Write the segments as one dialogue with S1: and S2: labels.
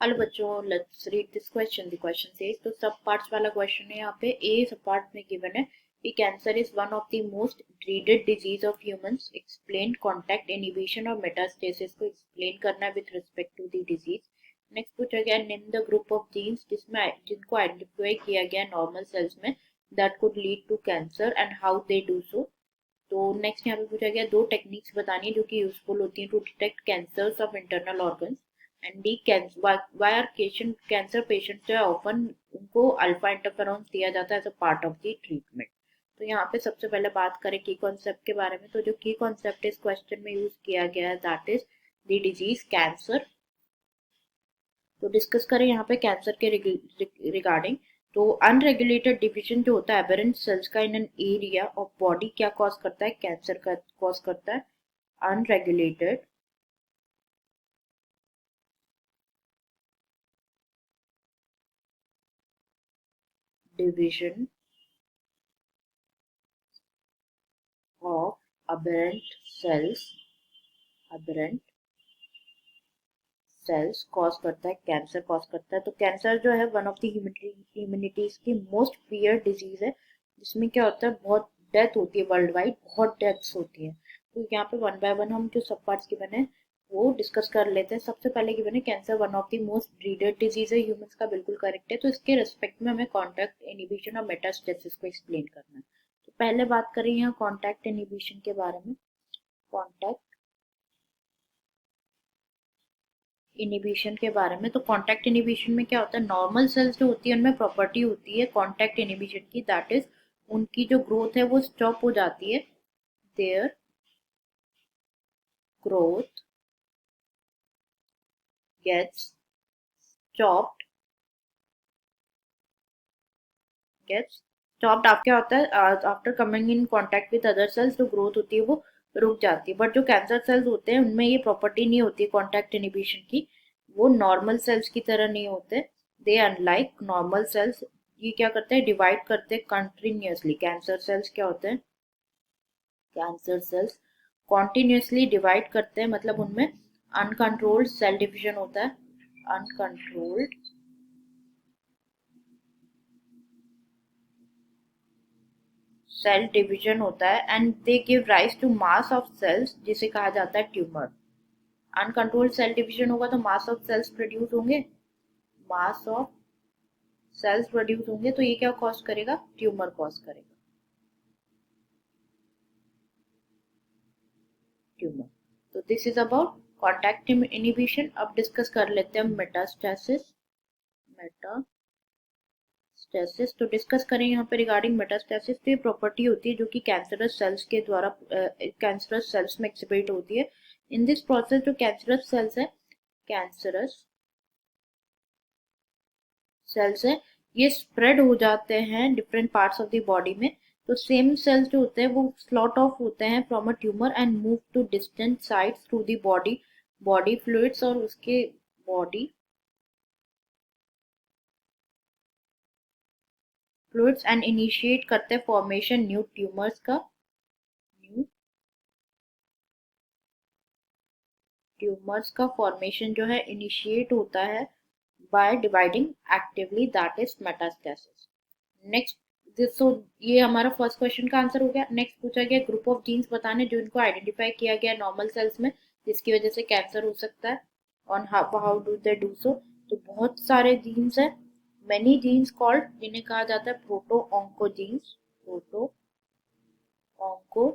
S1: Hello बच्चों, let's read this question. The question says, तो सब पार्ट्स वाला क्वेश्चन है यहाँ पे। ए सब पार्ट में गिवन है कि cancer is one of the most dreaded disease of humans. Explain contact inhibition और मेटास्टेसिस को एक्सप्लेन करना है with respect to the disease. Next पूछा गया name the group of genes जिनको आइडेंटिफाई किया गया नॉर्मल सेल्स में that could lead to cancer and how they do so. तो नेक्स्ट यहाँ पे पूछा गया दो टेक्निक्स बतानी है जो कि यूजफुल होती हैं to detect cancers of internal organs and डी वाई आर कैंसर पेशेंट्स जो है ऑफन उनको अल्फा इंटरफेरॉन दिया जाता है as a part of the treatment. तो यहाँ पे सबसे पहले बात करें की कॉन्सेप्ट के बारे में। तो जो की कॉन्सेप्ट इस क्वेश्चन में यूज किया गया है that is the disease cancer. तो डिस्कस करें यहाँ पे कैंसर के रिगार्डिंग। तो अनरेगुलेटेड डिवीजन जो होता है एबेरेंट सेल्स का in an area of body क्या कॉज करता है, कैंसर का कॉज करता है। Unregulated division of aberrant aberrant cells cause करता है कैंसर कॉज करता है। तो कैंसर जो है वन ऑफ द ह्यूमनिटीज की मोस्ट फियर डिजीज है जिसमें क्या होता है बहुत डेथ होती है, वर्ल्ड वाइड बहुत डेथ्स होती है। तो यहाँ पे वन बाय वन हम जो सब पार्ट्स गिवन है वो डिस्कस कर लेते हैं। सबसे पहले गिवन है cancer one of the most dreaded disease है ह्यूमंस का, बिल्कुल करेक्ट है। तो इसके रिस्पेक्ट में हमें कॉन्टैक्ट इनहिबिशन और मेटास्टेसिस को एक्सप्लेन करना है। तो पहले बात करें यहाँ कॉन्टैक्ट इनहिबिशन के बारे में। कॉन्टैक्ट इनिबिशन के बारे में, तो कॉन्टैक्ट इनिबिशन में क्या होता है, नॉर्मल सेल्स जो होती है उनमें प्रॉपर्टी होती है कॉन्टैक्ट इनिबिशन की, दैट इज उनकी जो ग्रोथ है वो स्टॉप हो जाती है। Their growth gets stopped gets stopped after क्या होता है, after coming in contact with other cells जो ग्रोथ होती है वो रुक जाती है। बट जो कैंसर सेल्स होते हैं उनमें ये प्रॉपर्टी नहीं होती कॉन्टैक्ट इनिबिशन की, वो नॉर्मल सेल्स की तरह नहीं होते। दे अनलाइक नॉर्मल सेल्स ये क्या करते हैं, डिवाइड करते हैं कंटिन्यूसली। कैंसर सेल्स क्या होते हैं, कैंसर सेल्स कॉन्टिन्यूसली डिवाइड करते हैं, मतलब उनमें अनकंट्रोल्ड सेल डिविजन होता है। अनकंट्रोल्ड सेल डिवीजन होता है and they give rise to mass of cells जिसे कहा जाता है ट्यूमर। अनकंट्रोल्ड सेल डिवीजन होगा तो मास ऑफ सेल्स प्रोड्यूस होंगे, मास ऑफ सेल्स प्रोड्यूस होंगे तो ये क्या कॉज करेगा, ट्यूमर कॉज करेगा, ट्यूमर। तो this is about contact inhibition. अब डिस्कस कर लेते हैं मेटास्टेसिस। मेटास्टेसिस तो डिस्कस करें यहाँ पे रिगार्डिंग मेटास्टेसिस। तो ये प्रॉपर्टी होती है जो कि कैंसरस सेल्स के द्वारा कैंसरस सेल्स में एक्सिबिट होती है। इन दिस प्रोसेस जो कैंसरस सेल्स है, कैंसरस सेल्स है ये स्प्रेड हो जाते हैं different parts of the body में। तो सेम सेल्स जो होते हैं वो स्लॉट ऑफ होते हैं from a tumour and move to distant sides through the body body fluids और उसके बॉडी फ्लूइड्स एंड इनिशिएट करते हैं फॉर्मेशन न्यू ट्यूमर्स का। न्यू ट्यूमर्स का फॉर्मेशन जो है इनिशिएट होता है by dividing actively, that is metastasis. Next so ये हमारा फर्स्ट क्वेश्चन का आंसर हो गया। नेक्स्ट पूछा गया ग्रुप ऑफ जीन्स बताने जो इनको आइडेंटिफाई किया गया नॉर्मल सेल्स में जिसकी वजह से कैंसर हो सकता है। On how do they do so, तो बहुत सारे जीन्स है, मेनी जीन्स कॉल्ड जिन्हें कहा जाता है proto oncogenes. Proto onco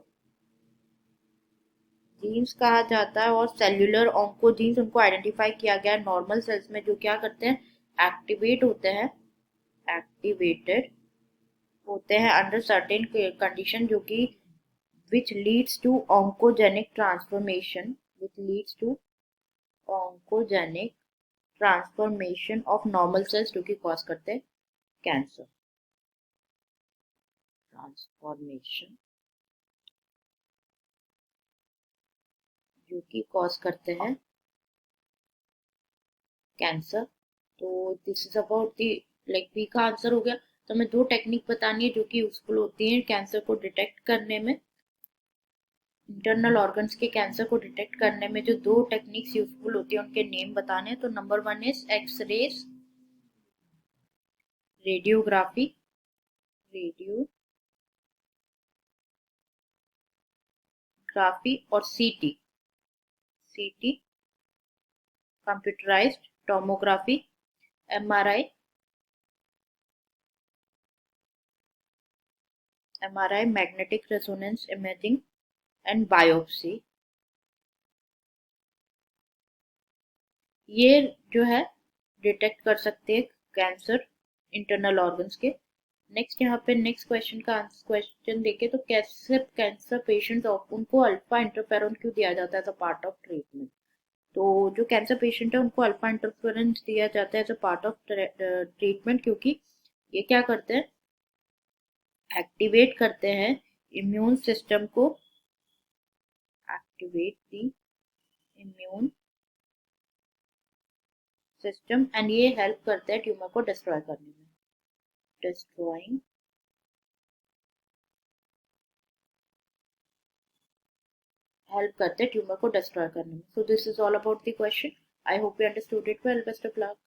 S1: jeans कहा जाता है और सेल्यूलर ऑन्कोजीन्स उनको आइडेंटिफाई किया गया नॉर्मल सेल्स में जो क्या करते हैं, एक्टिवेट होते हैं, एक्टिवेटेड होते हैं अंडर सर्टेन कंडीशन जो कि which leads to oncogenic transformation, which leads to oncogenic transformation of normal cells जो कि cause करते हैं कैंसर। ट्रांसफॉर्मेशन जो कि कॉज करते हैं कैंसर। तो this is about the like B का आंसर हो गया। तो हमें दो टेक्निक बतानी है जो कि यूजफुल होती है कैंसर को डिटेक्ट करने में। इंटरनल ऑर्गन्स के कैंसर को डिटेक्ट करने में जो 2 टेक्निक्स यूजफुल होती है उनके नेम बताने हैं। तो नंबर 1 इज एक्सरेज, रेडियोग्राफी, और CT, computerised tomography, MRI magnetic resonance imaging and biopsy. ये जो है डिटेक्ट कर सकते हैं कैंसर इंटरनल ऑर्गन्स के। नेक्स्ट यहाँ पे नेक्स्ट क्वेश्चन का क्वेश्चन देखे तो कैसे कैंसर पेशेंट उनको अल्फा इंटरफेरॉन क्यों दिया जाता है as a part of treatment. तो जो कैंसर पेशेंट है उनको अल्फा इंटरफेरेंस दिया जाता है as a part of treatment, क्योंकि ये क्या करते हैं, एक्टिवेट करते हैं इम्यून सिस्टम को, activate the immune system, and ये हेल्प करते हैं ट्यूमर को डिस्ट्रॉय करने में, डिस्ट्रॉइंग हेल्प करते हैं ट्यूमर को डिस्ट्रॉय करने में। So this is all about the question. I hope you understood it well. Best of luck.